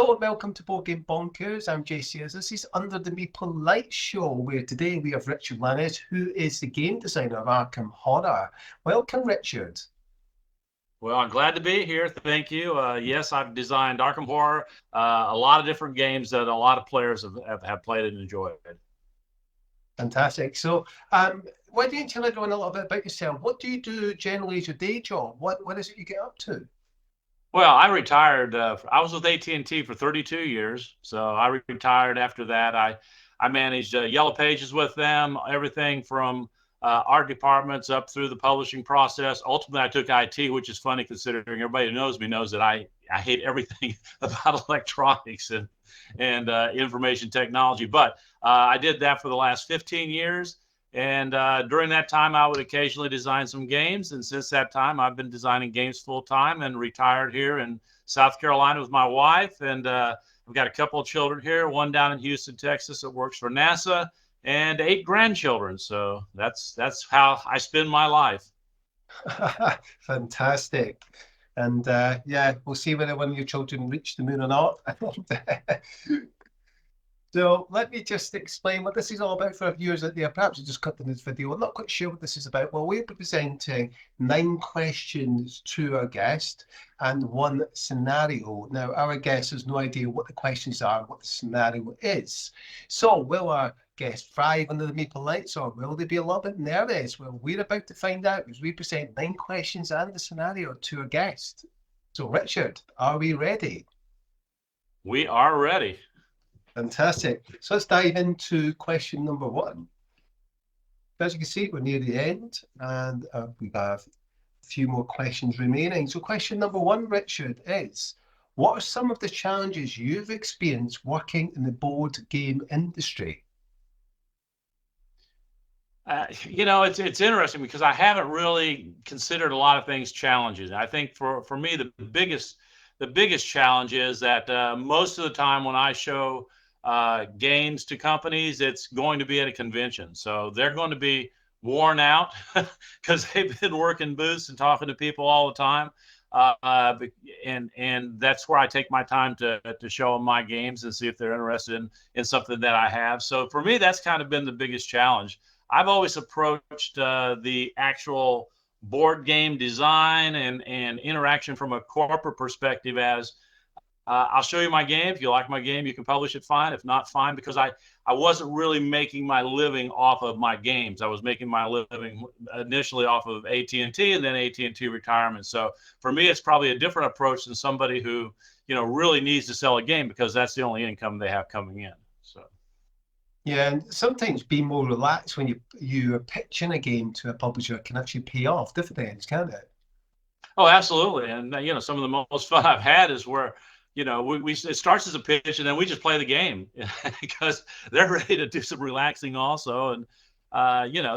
Hello and welcome to Boardgame Bonkers. I'm JC. This is Under the Meeple Light Show, where today we have Richard Lanius, who is the game designer of Arkham Horror. Welcome, Richard. Well, I'm glad to be here. Thank you. Yes, I've designed Arkham Horror, a lot of different games that a lot of players have played and enjoyed. Fantastic. So, why don't you tell everyone a little bit about yourself? What do you do generally as your day job? What is it you get up to? Well, I retired. I was with AT&T for 32 years, so I retired after that. I managed Yellow Pages with them, everything from art departments up through the publishing process. Ultimately, I took IT, which is funny considering everybody who knows me knows that I hate everything about electronics and information technology. But I did that for the last 15 years. And during that time, I would occasionally design some games. And since that time, I've been designing games full time and retired here in South Carolina with my wife. And I've got a couple of children here, one down in Houston, Texas that works for NASA, and 8 grandchildren. So that's how I spend my life. Fantastic. And yeah, we'll see whether one of your children reach the moon or not. So let me just explain what this is all about for our viewers out there. Perhaps you just cut in this video. I'm not quite sure what this is about. Well, we're presenting 9 questions to our guest and 1 scenario. Now, our guest has no idea what the questions are, what the scenario is. So will our guest thrive under the Meeple lights, or will they be a little bit nervous? Well, we're about to find out as we present 9 questions and the scenario to our guest. So, Richard, are we ready? We are ready. Fantastic. So let's dive into question number 1. As you can see, we're near the end, and we have a few more questions remaining. So question number 1, Richard, is what are some of the challenges you've experienced working in the board game industry? It's interesting because I haven't really considered a lot of things challenges. I think for me, the biggest challenge is that most of the time when I show games to companies, it's going to be at a convention. So they're going to be worn out because they've been working booths and talking to people all the time. And that's where I take my time to show them my games and see if they're interested in something that I have. So for me, that's kind of been the biggest challenge. I've always approached the actual board game design and interaction from a corporate perspective as I'll show you my game. If you like my game, you can publish it, fine. If not, fine, because I wasn't really making my living off of my games. I was making my living initially off of AT&T and then AT&T retirement. So for me, it's probably a different approach than somebody who, really needs to sell a game because that's the only income they have coming in. So. Yeah, and sometimes being more relaxed when you are pitching a game to a publisher can actually pay off dividends, can't it? Oh, absolutely. And, some of the most fun I've had is where it starts as a pitch and then we just play the game because they're ready to do some relaxing also. And,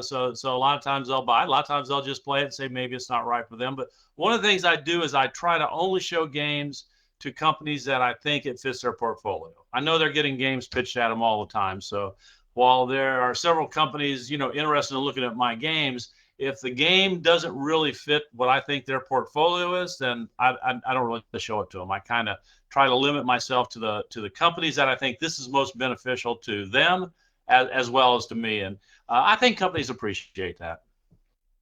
so a lot of times they'll buy, a lot of times they'll just play it and say, maybe it's not right for them. But one of the things I do is I try to only show games to companies that I think it fits their portfolio. I know they're getting games pitched at them all the time. So while there are several companies, interested in looking at my games, if the game doesn't really fit what I think their portfolio is, then I don't really show it to them. I kind of try to limit myself to the companies that I think this is most beneficial to them as well as to me. And I think companies appreciate that.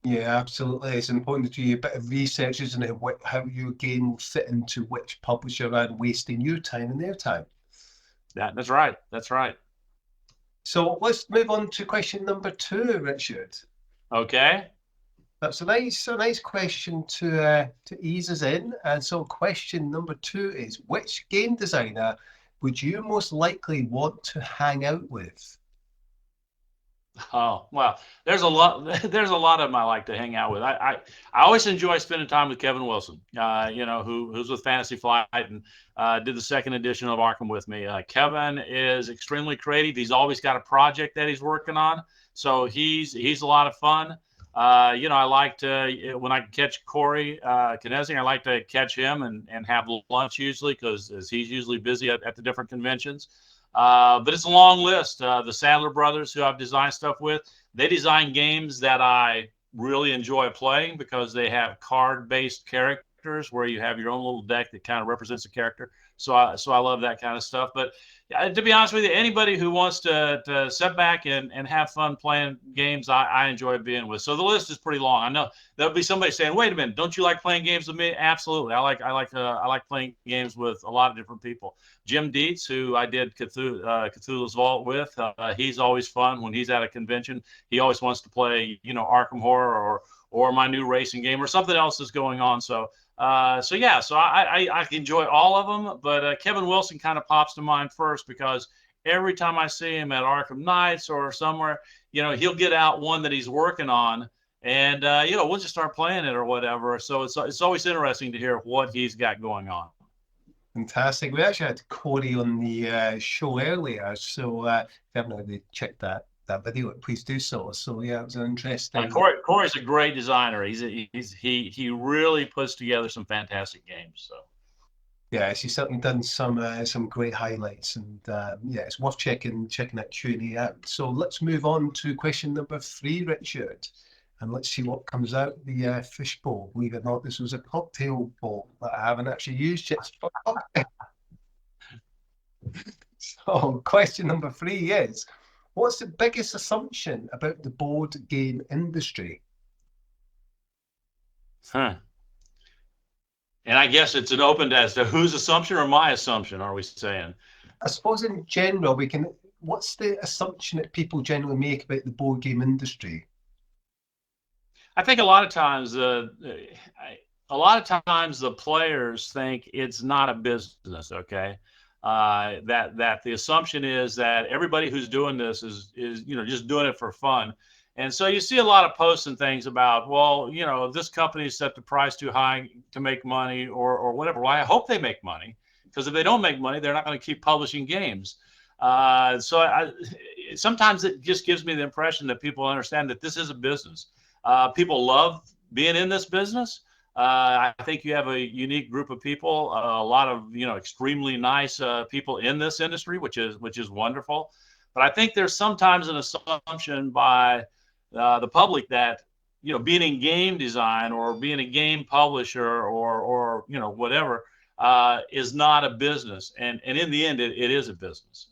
Yeah, absolutely. It's important to do a bit of research, isn't it? How your game will fit into which publisher and wasting your time and their time. That's right. That's right. So let's move on to question number 2, Richard. Okay. That's a nice question to ease us in. And so question number 2 is, which game designer would you most likely want to hang out with? Oh, well, there's a lot of them I like to hang out with. I always enjoy spending time with Kevin Wilson, who's with Fantasy Flight and did the 2nd edition of Arkham with me. Kevin is extremely creative. He's always got a project that he's working on. So he's a lot of fun. I like to, when I catch Corey Knezing, I like to catch him and have lunch usually because he's usually busy at the different conventions. But it's a long list. The Sadler brothers, who I've designed stuff with, they design games that I really enjoy playing because they have card-based characters where you have your own little deck that kind of represents a character. So I love that kind of stuff. But to be honest with you, anybody who wants to sit back and have fun playing games, I enjoy being with. So the list is pretty long. I know there'll be somebody saying, "Wait a minute, don't you like playing games with me?" Absolutely, I like playing games with a lot of different people. Jim Dietz, who I did Cthulhu's Vault with, he's always fun when he's at a convention. He always wants to play, Arkham Horror or my new racing game or something else that's going on. So I enjoy all of them, but Kevin Wilson kind of pops to mind first because every time I see him at Arkham Nights or somewhere, he'll get out one that he's working on, and we'll just start playing it or whatever. So it's always interesting to hear what he's got going on. Fantastic. We actually had Corey on the show earlier, so if you haven't already checked that video, please do so. So yeah, it was an interesting. Corey's a great designer. He really puts together some fantastic games. So yeah, he's certainly done some great highlights, and yeah, it's worth checking that Q&A out. So let's move on to question number 3, Richard, and let's see what comes out the fish bowl. Believe it or not, this was a cocktail bowl that I haven't actually used yet. So question number 3 is, what's the biggest assumption about the board game industry? And I guess it's an open as to whose assumption or my assumption, are we saying? I suppose in general, what's the assumption that people generally make about the board game industry? I think a lot of times the players think it's not a business, okay? That the assumption is that everybody who's doing this is just doing it for fun. And so you see a lot of posts and things about, well, this company set the price too high to make money or whatever. Well, I hope they make money, because if they don't make money, they're not going to keep publishing games. Sometimes it just gives me the impression that people understand that this is a business. People love being in this business. I think you have a unique group of people, a lot of extremely nice people in this industry, which is wonderful. But I think there's sometimes an assumption by the public that being in game design or being a game publisher or whatever is not a business. And in the end, it is a business.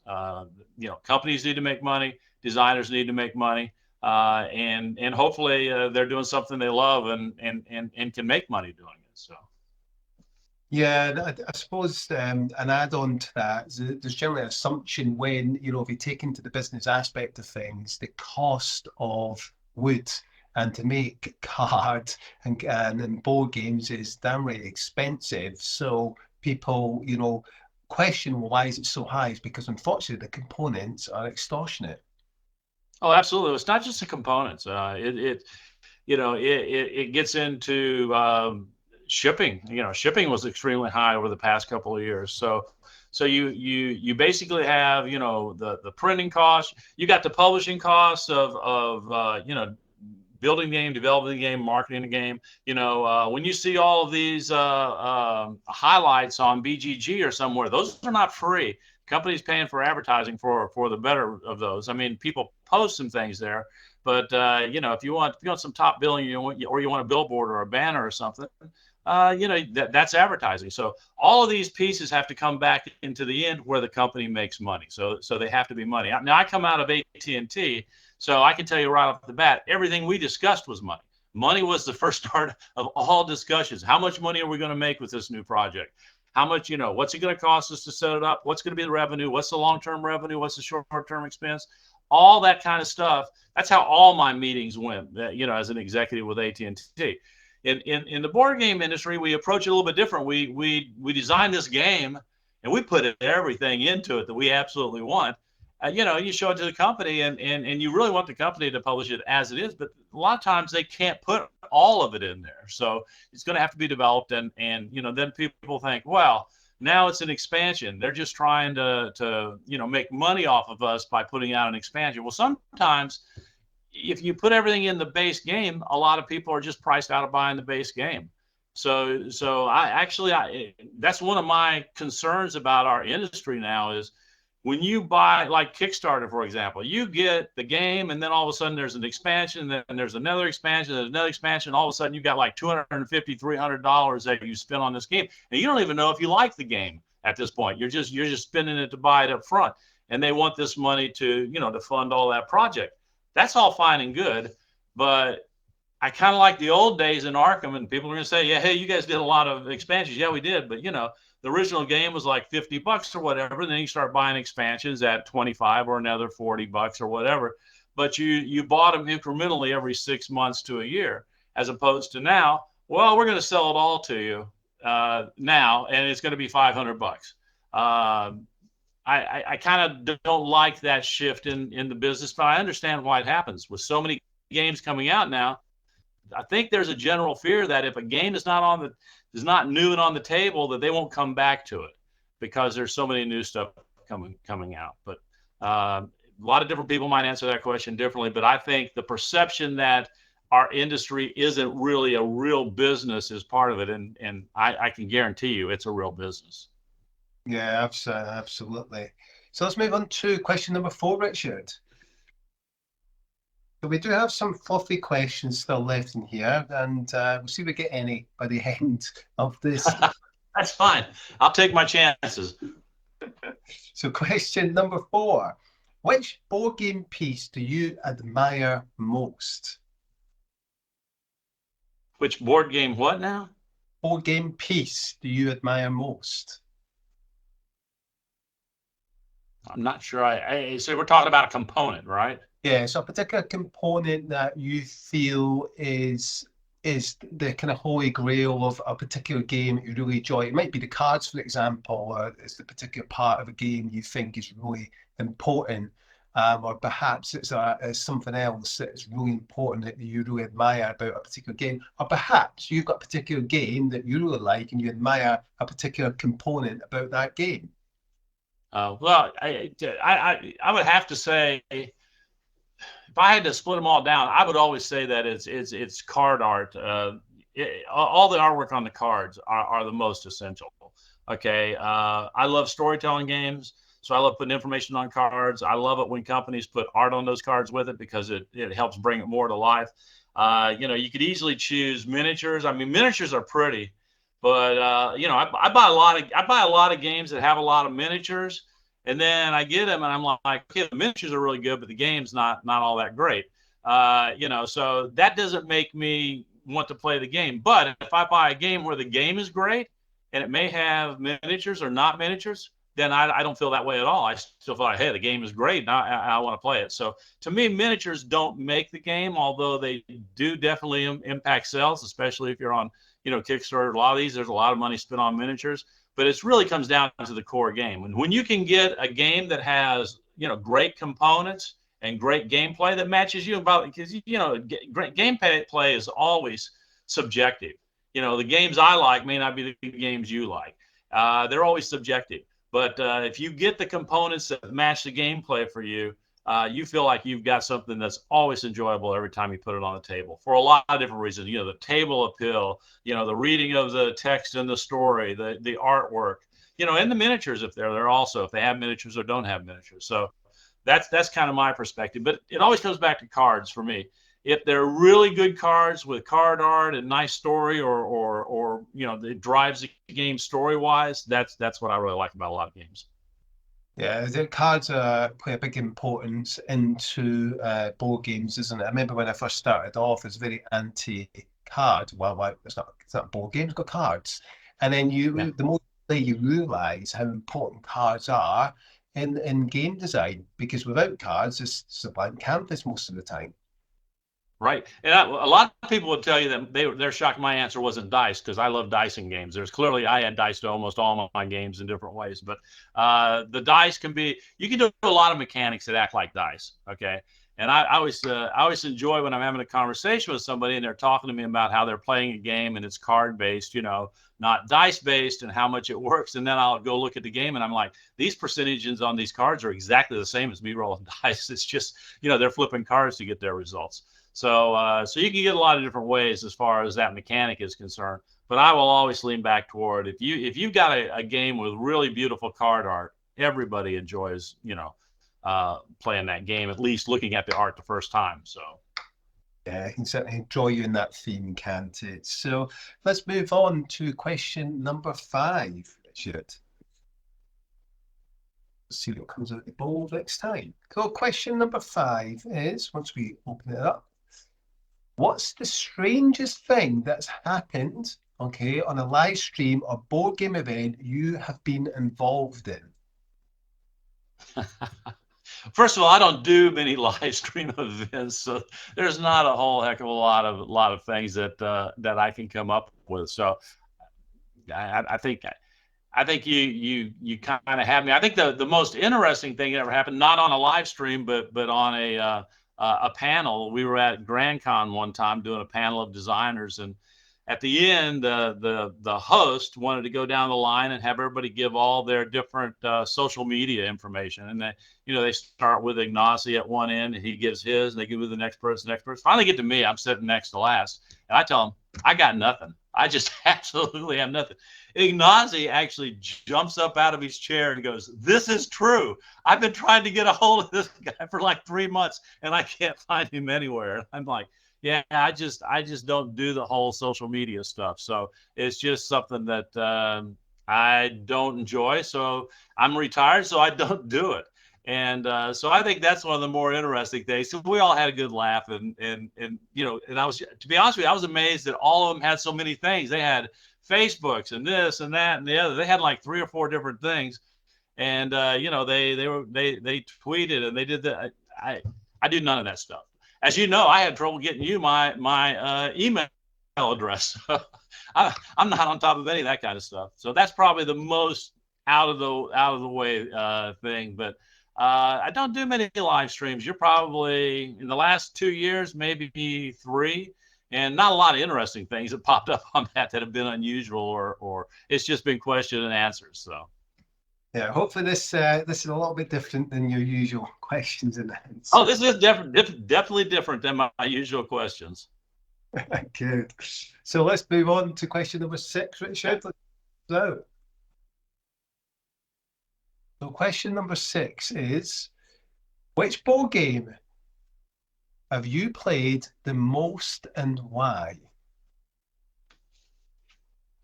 Companies need to make money, designers need to make money. And hopefully they're doing something they love and can make money doing it. So, yeah, I suppose an add-on to that is there's generally an assumption when if you take into the business aspect of things, the cost of wood and to make cards and board games is damn right expensive. So people question why is it so high, is because unfortunately the components are extortionate. Oh, absolutely. It's not just the components. It gets into shipping. Shipping was extremely high over the past couple of years. So you basically have the printing costs. You got the publishing costs of building the game, developing the game, marketing the game. When you see all of these highlights on BGG or somewhere, those are not free. Companies paying for advertising for the better of those. I mean, people post some things there, but if you want some top billing, or you want a billboard or a banner or something, that's advertising. So all of these pieces have to come back into the end where the company makes money. So they have to be money. Now I come out of AT&T, so I can tell you right off the bat, everything we discussed was money. Money was the first start of all discussions. How much money are we going to make with this new project? How much, what's it going to cost us to set it up? What's going to be the revenue? What's the long-term revenue? What's the short-term expense? All that kind of stuff. That's how all my meetings went, as an executive with AT&T. In the board game industry, we approach it a little bit different. We design this game and we put everything into it that we absolutely want. You show it to the company and you really want the company to publish it as it is, but a lot of times they can't put all of it in there. So it's going to have to be developed and then people think, well, now it's an expansion. They're just trying to make money off of us by putting out an expansion. Well, sometimes if you put everything in the base game, a lot of people are just priced out of buying the base game. So that's one of my concerns about our industry now is when you buy like Kickstarter, for example, you get the game and then all of a sudden there's an expansion, then there's another expansion, all of a sudden you've got like $250, $300 that you spent on this game. And you don't even know if you like the game at this point. You're just spending it to buy it up front, and they want this money to to fund all that project. That's all fine and good, but I kind of like the old days in Arkham, and people are going to say, yeah, hey, you guys did a lot of expansions. Yeah, we did, but the original game was like $50 or whatever. And then you start buying expansions at 25 or another $40 or whatever. But you bought them incrementally every 6 months to a year, as opposed to now. Well, we're going to sell it all to you now, and it's going to be $500. I kind of don't like that shift in the business, but I understand why it happens with so many games coming out now. I think there's a general fear that if a game is not new and on the table, that they won't come back to it because there's so many new stuff coming out. But a lot of different people might answer that question differently. But I think the perception that our industry isn't really a real business is part of it, and I can guarantee you it's a real business. Yeah, absolutely. So let's move on to question number 4, Richard. So we do have some fluffy questions still left in here, and we'll see if we get any by the end of this. That's fine. I'll take my chances. So question number 4. Which board game piece do you admire most? Which board game what now? Board game piece do you admire most? I'm not sure. So we're talking about a component, right? Yeah, so a particular component that you feel is the kind of holy grail of a particular game that you really enjoy. It might be the cards, for example, or it's the particular part of a game you think is really important, or perhaps it's something else that's really important that you really admire about a particular game, or perhaps you've got a particular game that you really like and you admire a particular component about that game. Well, I would have to say, if I had to split them all down, I would always say that it's card art. All the artwork on the cards are the most essential. Okay, I love storytelling games, so I love putting information on cards. I love it when companies put art on those cards with it because it helps bring it more to life. You could easily choose miniatures. I mean, miniatures are pretty. But I buy a lot of games that have a lot of miniatures, and then I get them, and I'm like, okay, the miniatures are really good, but the game's not all that great. So that doesn't make me want to play the game. But if I buy a game where the game is great and it may have miniatures or not miniatures, then I don't feel that way at all. I still feel like, hey, the game is great, and I want to play it. So to me, miniatures don't make the game, although they do definitely impact sales, especially if you're on Kickstarter. A lot of these, there's a lot of money spent on miniatures, but it really comes down to the core game. And when you can get a game that has, great components and great gameplay that matches you, because great gameplay is always subjective. The games I like may not be the games you like. They're always subjective. But if you get the components that match the gameplay for you, you feel like you've got something that's always enjoyable every time you put it on the table for a lot of different reasons. The table appeal, the reading of the text and the story, the artwork, and the miniatures if they're there also, if they have miniatures or don't have miniatures. So that's kind of my perspective. But it always comes back to cards for me. If they're really good cards with card art and nice story, or it drives the game story wise, that's what I really like about a lot of games. Yeah, the cards play a big importance into board games, isn't it? I remember when I first started off, it was very anti-card. Well, it's not board games, it's got cards. And then the more you realise how important cards are in game design, because without cards, it's a blank canvas most of the time. Right. And a lot of people would tell you that they're shocked my answer wasn't dice, because I love dicing games. There's clearly, I had dice to almost all my games in different ways, but the dice you can do a lot of mechanics that act like dice. Okay. And I always enjoy when I'm having a conversation with somebody and they're talking to me about how they're playing a game and it's card based, not dice based, and how much it works. And then I'll go look at the game and I'm like, these percentages on these cards are exactly the same as me rolling dice. It's just, they're flipping cards to get their results. So you can get a lot of different ways as far as that mechanic is concerned. But I will always lean back toward, if you've got a game with really beautiful card art, everybody enjoys, playing that game, at least looking at the art the first time. So yeah, I can certainly enjoy you in that theme, can't it? So let's move on to question number 5, Richard. See what comes out of the bowl next time. So question number 5 is, once we open it up, what's the strangest thing that's happened, okay, on a live stream or board game event you have been involved in? First of all, I don't do many live stream events, so there's not a whole heck of a lot of things that that I can come up with. So I think you kind of have me. I think the most interesting thing that ever happened, not on a live stream, but on a panel. We were at Grand Con one time doing a panel of designers, and at the end, the host wanted to go down the line and have everybody give all their different social media information. And they start with Ignacy at one end, and he gives his, and they give it to the next person, next person. Finally get to me. I'm sitting next to last, and I tell them, I got nothing. I just absolutely have nothing. Ignacy actually jumps up out of his chair and goes, "This is true. I've been trying to get a hold of this guy for like 3 months, and I can't find him anywhere." I'm like, yeah, I just don't do the whole social media stuff. So it's just something that I don't enjoy. So I'm retired, so I don't do it. And so I think that's one of the more interesting things. So we all had a good laugh, and and I was, to be honest with you, I was amazed that all of them had so many things. They had Facebooks and this and that and the other. They had like 3 or 4 different things, and they tweeted and they did that. I do none of that stuff. As you know, I had trouble getting you my email address. I'm not on top of any of that kind of stuff. So that's probably the most out of the way thing. But I don't do many live streams. You're probably, in the last 2 years, maybe 3, and not a lot of interesting things that popped up on that have been unusual, or it's just been question and answers. So. Yeah, hopefully this is a little bit different than your usual questions and answers. Oh, this is definitely different than my usual questions. Good. So let's move on to question number 6, Richard. So question number 6 is, which board game have you played the most and why?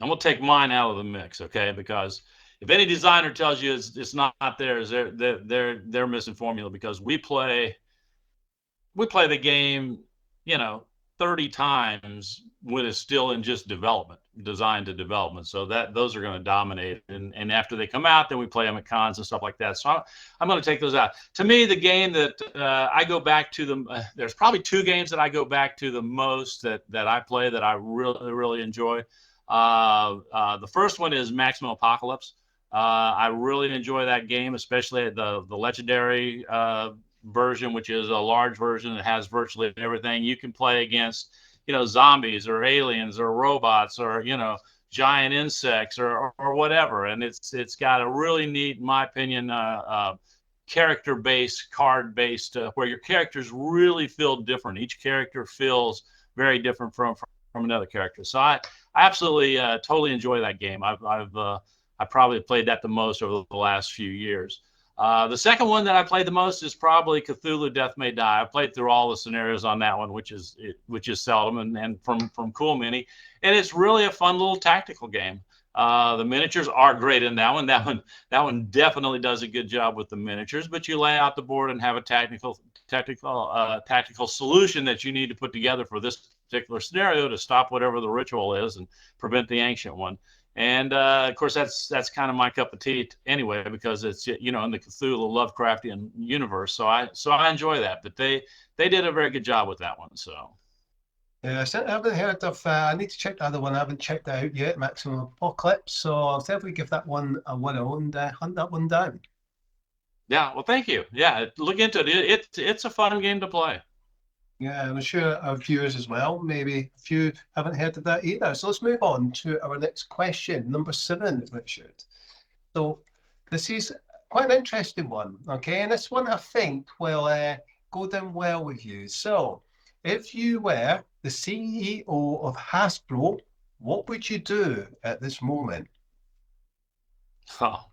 I'm gonna take mine out of the mix, okay? Because if any designer tells you it's not theirs, they're misinforming, because we play the game, 30 times when it's still in just design to development. So those are going to dominate. And after they come out, then we play them at cons and stuff like that. So I'm going to take those out. To me, the game that I go back to there's probably 2 games that I go back to the most that I play that I really, really enjoy. The first one is Maximum Apocalypse. I really enjoy that game, especially the legendary version, which is a large version that has virtually everything. You can play against, zombies or aliens or robots or, giant insects or whatever. And it's got a really neat, in my opinion, character-based, card-based, where your characters really feel different. Each character feels very different from another character. So I absolutely totally enjoy that game. I probably played that the most over the last few years. The second one that I played the most is probably Cthulhu Death May Die. I played through all the scenarios on that one, which is seldom, and from Cool Mini, and it's really a fun little tactical game. The miniatures are great in that one. That one definitely does a good job with the miniatures. But you lay out the board and have a tactical solution that you need to put together for this particular scenario to stop whatever the ritual is and prevent the ancient one. And of course, that's kind of my cup of tea anyway, because it's in the Cthulhu Lovecraftian universe. So I enjoy that. But they did a very good job with that one. So. Yeah, I haven't heard of. I need to check the other one. I haven't checked that out yet. Maximum Apocalypse. So I'll definitely give that one a whirl and hunt that one down. Yeah, well, thank you. Yeah, look into it. It's a fun game to play. Yeah, I'm sure our viewers as well. Maybe a few haven't heard of that either. So let's move on to our next question, number 7, Richard. So this is quite an interesting one, okay? And this one I think will go down well with you. So if you were the CEO of Hasbro, what would you do at this moment? Oh.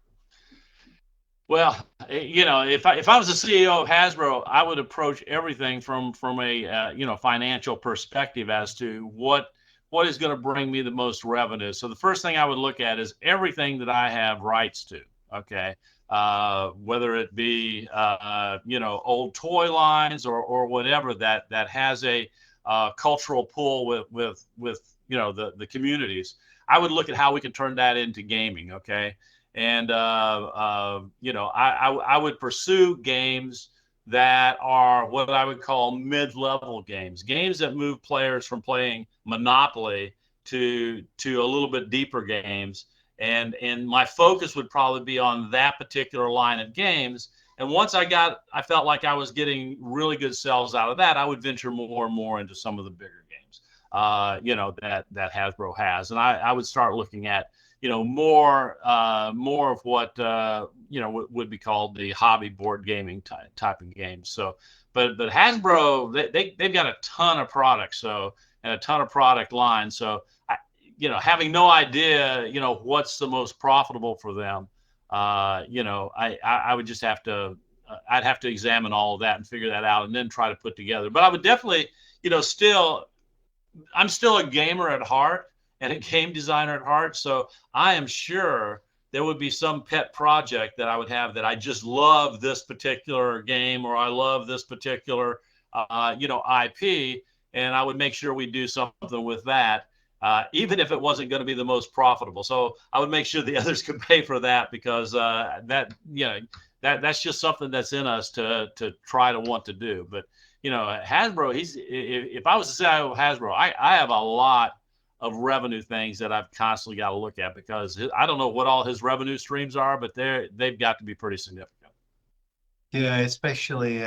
Well, if I was the CEO of Hasbro, I would approach everything from a financial perspective as to what is going to bring me the most revenue. So the first thing I would look at is everything that I have rights to. Okay. Whether it be, old toy lines or whatever that has a cultural pull with the communities. I would look at how we can turn that into gaming. Okay. And, I would pursue games that are what I would call mid-level games that move players from playing Monopoly to a little bit deeper games. And my focus would probably be on that particular line of games. And once I felt like I was getting really good sales out of that, I would venture more and more into some of the bigger games, that Hasbro has. And I would start looking at, more of what, would be called the hobby board gaming type of games. So, but Hasbro, they've got a ton of products, and a ton of product lines. So, having no idea, what's the most profitable for them, I would just have to, I'd have to examine all of that and figure that out and then try to put together. But I would definitely, I'm still a gamer at heart and a game designer at heart. So I am sure there would be some pet project that I would have that I just love this particular game, or I love this particular, IP. And I would make sure we do something with that, even if it wasn't going to be the most profitable. So I would make sure the others could pay for that, because that's just something that's in us to try to want to do. But Hasbro, if I was the CIO of Hasbro, I have a lot of revenue things that I've constantly got to look at, because I don't know what all his revenue streams are, but they've got to be pretty significant. Yeah, especially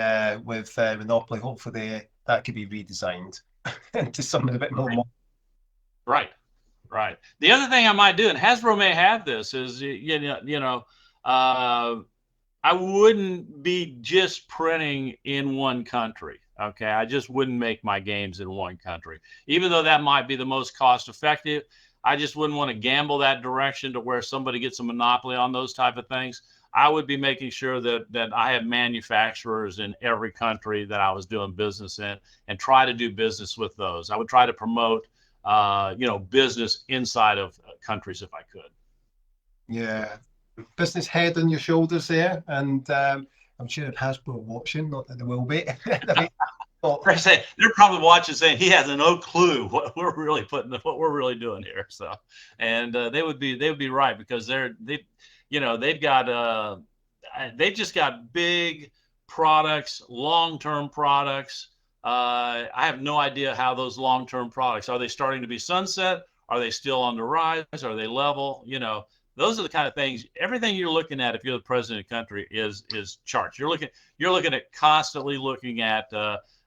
with Monopoly. Hopefully, that could be redesigned into something a bit more. Right. The other thing I might do, and Hasbro may have this, is I wouldn't be just printing in one country. Okay, I just wouldn't make my games in one country, even though that might be the most cost effective. I just wouldn't want to gamble that direction to where somebody gets a monopoly on those type of things. I would be making sure that I had manufacturers in every country that I was doing business in, and try to do business with those. I would try to promote, business inside of countries if I could. Yeah, business head on your shoulders there, and I'm sure if Hasbro are watching, not that they will be. They're probably watching, saying he has no clue what we're really doing here. So, and they would be right, because they've just got big products, long-term products. I have no idea how those long-term products, are they starting to be sunset? Are they still on the rise? Are they level? Those are the kind of things. Everything you're looking at, if you're the president of the country, is charts. You're looking at constantly looking at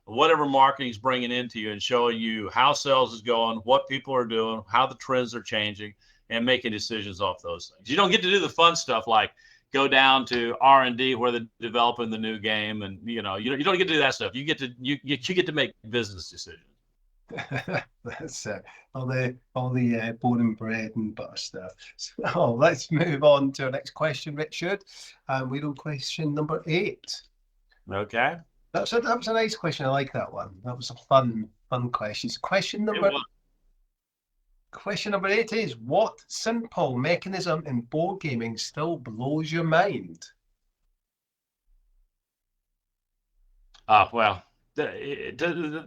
whatever marketing's bringing into you, and showing you how sales is going, what people are doing, how the trends are changing, and making decisions off those things. You don't get to do the fun stuff like go down to R&D where they're developing the new game, and you don't get to do that stuff. You get to make business decisions. That's all the boring bread and butter stuff. So let's move on to our next question, Richard. We're on question number 8. Okay. That was a nice question. I like that one. That was a fun question. So question number 8 is, what simple mechanism in board gaming still blows your mind? Well, the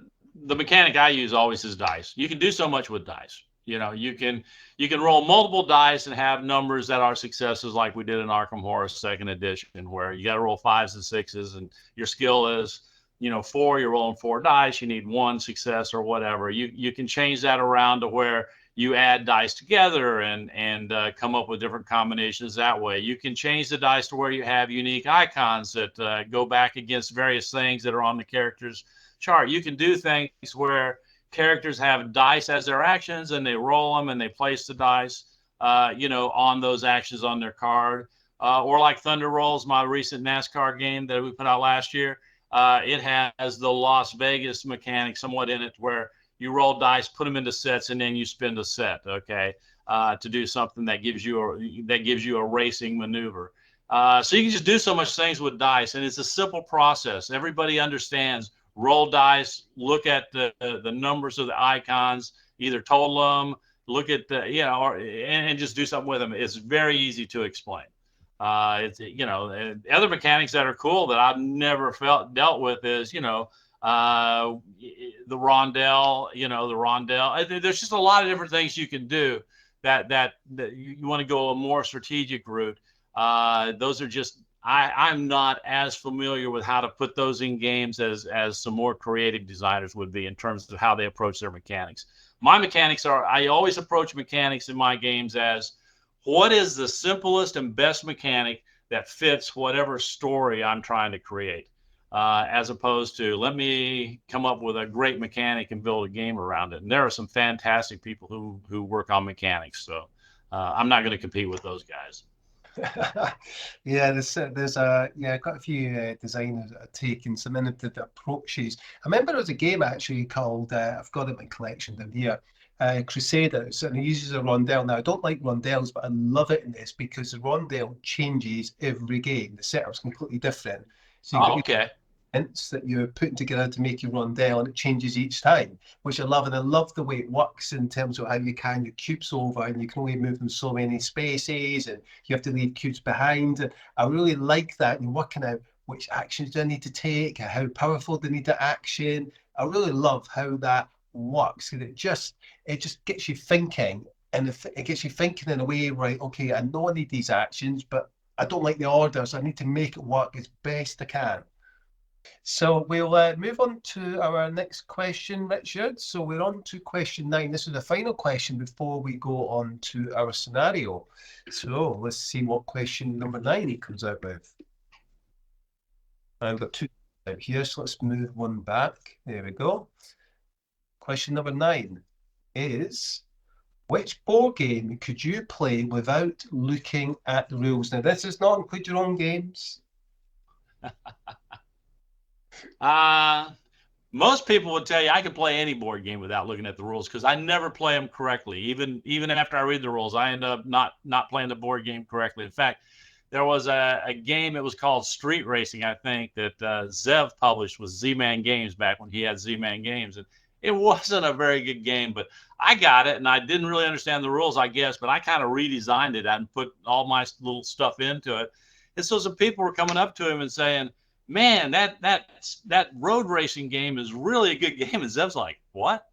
mechanic I use always is dice. You can do so much with dice. You can roll multiple dice and have numbers that are successes, like we did in Arkham Horror Second Edition, where you got to roll 5s and 6s, and your skill is 4. You're rolling 4 dice. You need 1 success or whatever. You can change that around to where you add dice together and come up with different combinations that way. You can change the dice to where you have unique icons that go back against various things that are on the character's chart. You can do things where characters have dice as their actions, and they roll them and they place the dice, on those actions on their card. Or like Thunder Rolls, my recent NASCAR game that we put out last year, it has the Las Vegas mechanic somewhat in it, where you roll dice, put them into sets, and then you spend a set, okay, to do something that gives you a racing maneuver. So you can just do so much things with dice, and it's a simple process. Everybody understands. Roll dice, look at the numbers of the icons, either total them, look at and just do something with them. It's very easy to explain. It's, other mechanics that are cool that I've never dealt with is, the rondelle, There's just a lot of different things you can do that you want to go a more strategic route. Those are just, I'm not as familiar with how to put those in games as some more creative designers would be in terms of how they approach their mechanics. My mechanics I always approach mechanics in my games as what is the simplest and best mechanic that fits whatever story I'm trying to create, as opposed to let me come up with a great mechanic and build a game around it. And there are some fantastic people who work on mechanics, so I'm not going to compete with those guys. Yeah, there's quite a few designers that are taking some innovative approaches. I remember there was a game actually called I've got it in my collection down here, Crusaders, and it uses a rondelle. Now I don't like rondelles, but I love it in this because the rondelle changes every game. The setup's completely different. So you got Okay. hints that you're putting together to make your rondelle, and it changes each time, which I love. And I love the way it works in terms of how you can your cubes over, and you can only move them so many spaces, and you have to leave cubes behind. And I really like that. And working out which actions do I need to take, how powerful do I need the action. I really love how that works, and it just gets you thinking, and it gets you thinking in a way, right? Okay, I know I need these actions, but I don't like the order, so I need to make it work as best I can. So we'll move on to our next question, Richard. So we're on to question 9. This is the final question before we go on to our scenario. So let's see what question number 9 he comes out with. I've got 2 out here, so let's move one back. There we go. Question number 9 is, which board game could you play without looking at the rules? Now, this does not include your own games. Most people would tell you I could play any board game without looking at the rules because I never play them correctly. Even after I read the rules, I end up not playing the board game correctly. In fact, there was a game, it was called Street Racing, I think, that Zev published with Z-Man Games back when he had Z-Man Games. And it wasn't a very good game, but I got it, and I didn't really understand the rules, I guess, but I kind of redesigned it and put all my little stuff into it. And so some people were coming up to him and saying, man, that road racing game is really a good game. And Zev's like, what?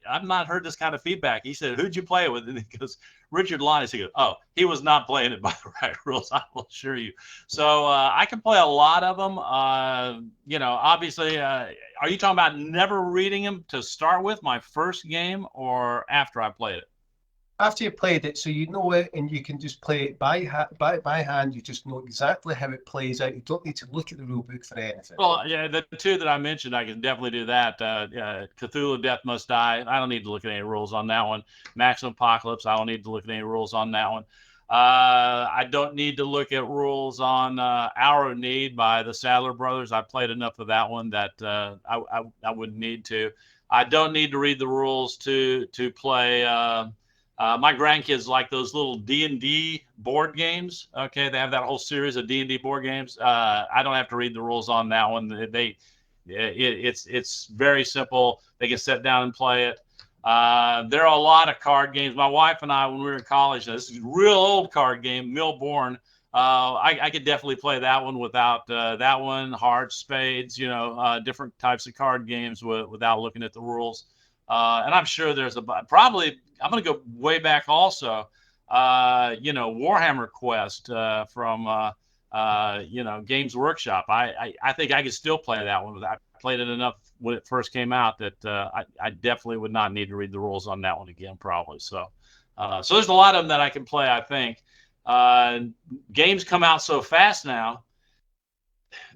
I've not heard this kind of feedback. He said, who'd you play it with? And he goes, Richard Lanius. He goes, oh, he was not playing it by the right rules, I will assure you. So I can play a lot of them. Obviously, are you talking about never reading them to start with, my first game, or after I played it? After you played it, so you know it, and you can just play it by hand. You just know exactly how it plays out. You don't need to look at the rule book for anything. Well, yeah, the 2 that I mentioned, I can definitely do that. Cthulhu Death Must Die. I don't need to look at any rules on that one. Maximum Apocalypse. I don't need to look at any rules on that one. I don't need to look at rules on Hour of Need by the Sadler Brothers. I played enough of that one that I wouldn't need to. I don't need to read the rules to play. My grandkids like those little D&D board games. Okay, they have that whole series of D&D board games. I don't have to read the rules on that one. It's very simple. They can sit down and play it. There are a lot of card games. My wife and I, when we were in college, this is a real old card game, Millborn. I could definitely play that one without that one, hearts, spades, different types of card games without looking at the rules. And I'm sure there's probably, I'm going to go way back also, Warhammer Quest from, Games Workshop. I think I could still play that one. I played it enough when it first came out that I definitely would not need to read the rules on that one again, probably. So there's a lot of them that I can play, I think. Games come out so fast now.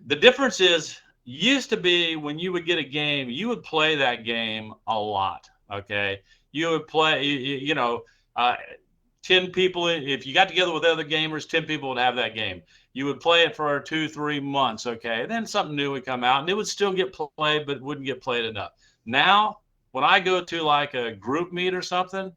The difference is, used to be when you would get a game, you would play that game a lot. Okay. You would play, 10 people, if you got together with other gamers, 10 people would have that game. You would play it for 2-3 months. Okay. And then something new would come out and it would still get played, but wouldn't get played enough. Now, when I go to like a group meet or something,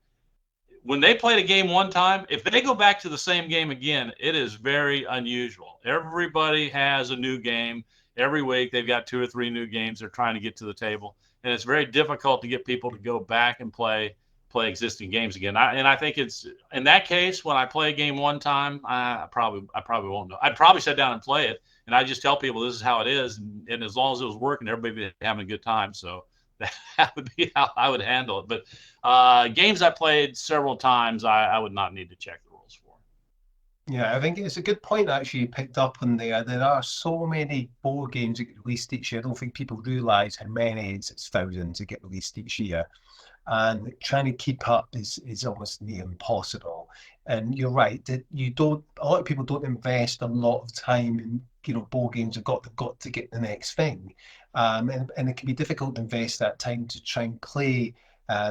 when they played a game one time, if they go back to the same game again, it is very unusual. Everybody has a new game. Every week they've got 2 or 3 new games they're trying to get to the table. And it's very difficult to get people to go back and play play existing games again. And I think it's in that case, when I play a game one time, I probably won't know. I'd probably sit down and play it, and I just tell people this is how it is, and as long as it was working, everybody would be having a good time. So that would be how I would handle it. But games I played several times, I would not need to check the rules for. Yeah, I think it's a good point actually you picked up on there. There are so many board games that get released each year. I don't think people realise how many it's thousands that get released each year. And trying to keep up is almost near impossible. And you're right that a lot of people don't invest a lot of time in, board games they've got to get the next thing. And it can be difficult to invest that time to try and play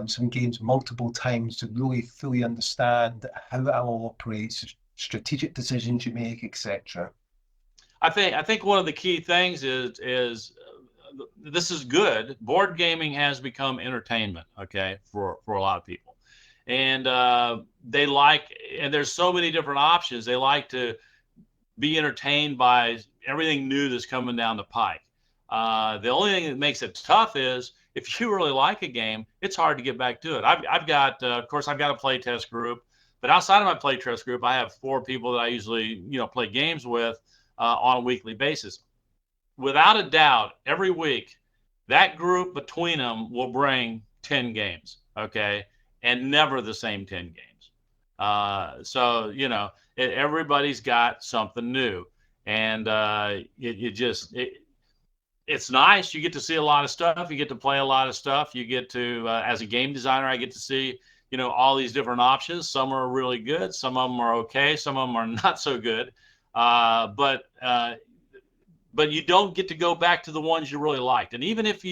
some games multiple times to really fully understand how it all operates, strategic decisions you make, etc. I think one of the key things is this is good. Board gaming has become entertainment, okay, for a lot of people, and they like, and there's so many different options. They like to be entertained by everything new that's coming down the pike. The only thing that makes it tough is if you really like a game, it's hard to get back to it. I've got, of course, I've got a play test group, but outside of my play test group, I have 4 people that I usually, play games with on a weekly basis. Without a doubt, every week, that group between them will bring 10 games, okay, and never the same 10 games. So everybody's got something new, and it's nice. You get to see a lot of stuff. You get to play a lot of stuff. You get to, as a game designer, I get to see, all these different options. Some are really good. Some of them are okay. Some of them are not so good. But you don't get to go back to the ones you really liked. And even if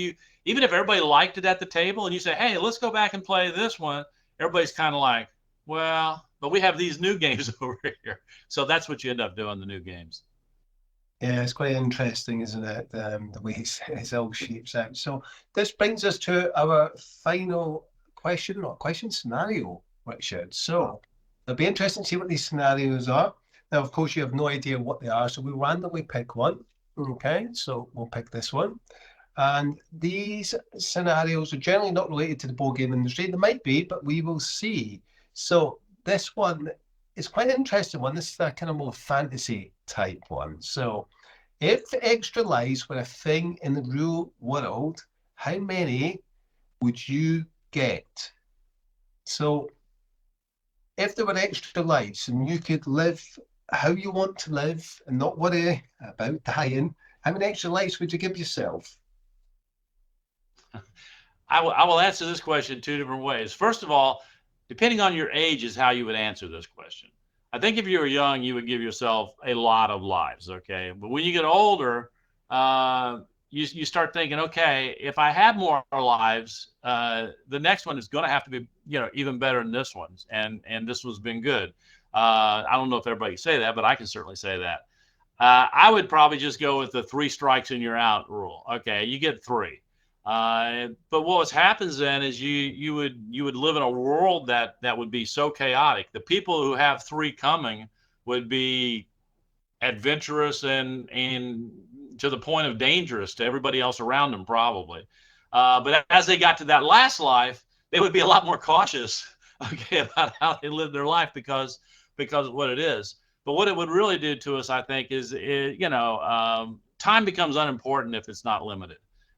everybody liked it at the table and you say, hey, let's go back and play this one, everybody's kind of like, well, but we have these new games over here. So that's what you end up doing, the new games. Yeah, it's quite interesting, isn't it? The way it all shapes out. So this brings us to our final question scenario, Richard. So it'll be interesting to see what these scenarios are. Now, of course, you have no idea what they are, so we randomly pick one. Okay, so we'll pick this one. And these scenarios are generally not related to the board game industry. They might be, but we will see. So this one is quite an interesting one. This is a kind of more fantasy type one. So if extra lives were a thing in the real world, how many would you get? So if there were extra lives and you could live how you want to live and not worry about dying, how many extra lives would you give yourself? I will answer this question 2 different ways. First of all, depending on your age is how you would answer this question. I think if you were young, you would give yourself a lot of lives, okay? But when you get older, you start thinking, okay, if I have more lives, the next one is going to have to be, even better than this one, and this one's been good. I don't know if everybody can say that, but I can certainly say that. I would probably just go with the 3 strikes and you're out rule. Okay, you get 3. But what happens then is you would live in a world that would be so chaotic. The people who have 3 coming would be adventurous and to the point of dangerous to everybody else around them, probably. But as they got to that last life, they would be a lot more cautious, okay, about how they live their life because of what it is. But what it would really do to us, I think, is time becomes unimportant if it's not limited.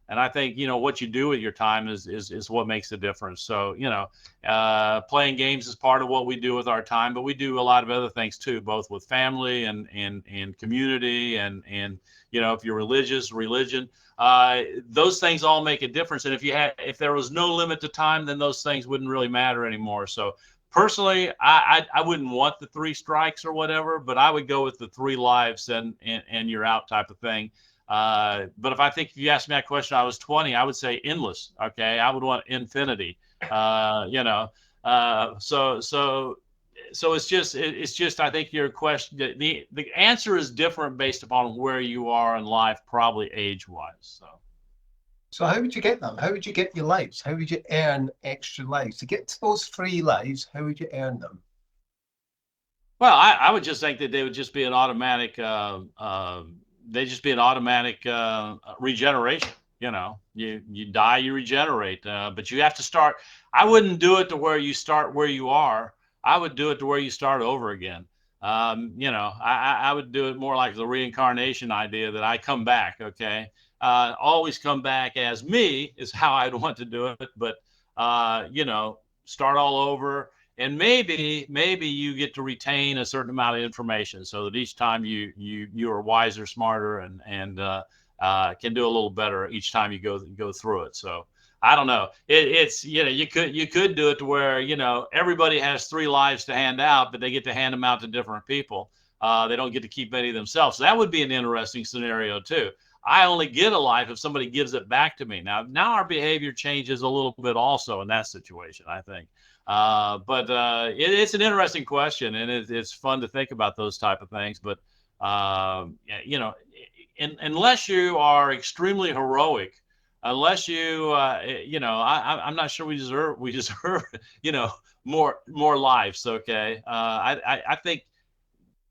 And I think, what you do with your time is what makes the difference. So, playing games is part of what we do with our time, but we do a lot of other things too, both with family and community and if you're religion, those things all make a difference. And if there was no limit to time, then those things wouldn't really matter anymore. So personally, I wouldn't want the 3 strikes or whatever, but I would go with the 3 lives and you're out type of thing. But if you asked me that question, I was 20, I would say endless. Okay. I would want infinity, so it's just, I think your question, the answer is different based upon where you are in life, probably age wise. So how would you get them? How would you get your lives? How would you earn extra lives? To get to those 3 lives, how would you earn them? Well, I would just think that they would just be an automatic, regeneration. You know, you die, you regenerate, but you have to start. I wouldn't do it to where you start where you are. I would do it to where you start over again. You know, I would do it more like the reincarnation idea, that I come back. Okay, always come back as me is how I'd want to do it. But you know, start all over, and maybe you get to retain a certain amount of information, so that each time you are wiser, smarter, and can do a little better each time you go through it. So I don't know. It's, you know, you could do it to where, you know, everybody has 3 lives to hand out, but they get to hand them out to different people. They don't get to keep any themselves. So that would be an interesting scenario too. I only get a life if somebody gives it back to me. Now our behavior changes a little bit also in that situation, I think. But it's an interesting question, and it's fun to think about those type of things. But you know, unless you are extremely heroic, unless you you know, I'm not sure we deserve you know, more lives. Okay, I think,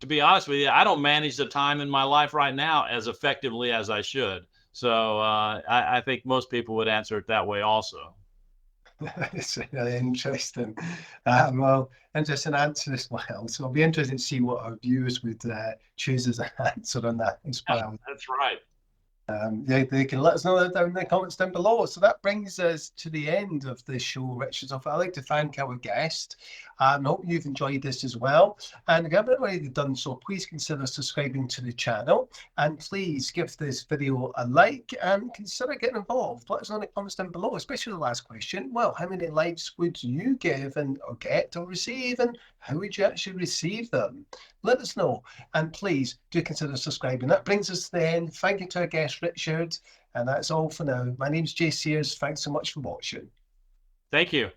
to be honest with you, I don't manage the time in my life right now as effectively as I should. So I think most people would answer it that way also. It's really interesting. Well, interesting answer as well. So it'll be interesting to see what our viewers would choose as an answer on that as Yeah, well. that's right. They can let us know that down in the comments down below. So that brings us to the end of the show, Richard. So I'd like to thank our guest. I hope you've enjoyed this as well. And if you haven't already done so, please consider subscribing to the channel. And please give this video a like and consider getting involved. Let us know in the comments down below, especially the last question. Well, how many likes would you give or get or receive? And how would you actually receive them? Let us know. And please do consider subscribing. That brings us to the end. Thank you to our guest, Richard. And that's all for now. My name's Jay Sears. Thanks so much for watching. Thank you.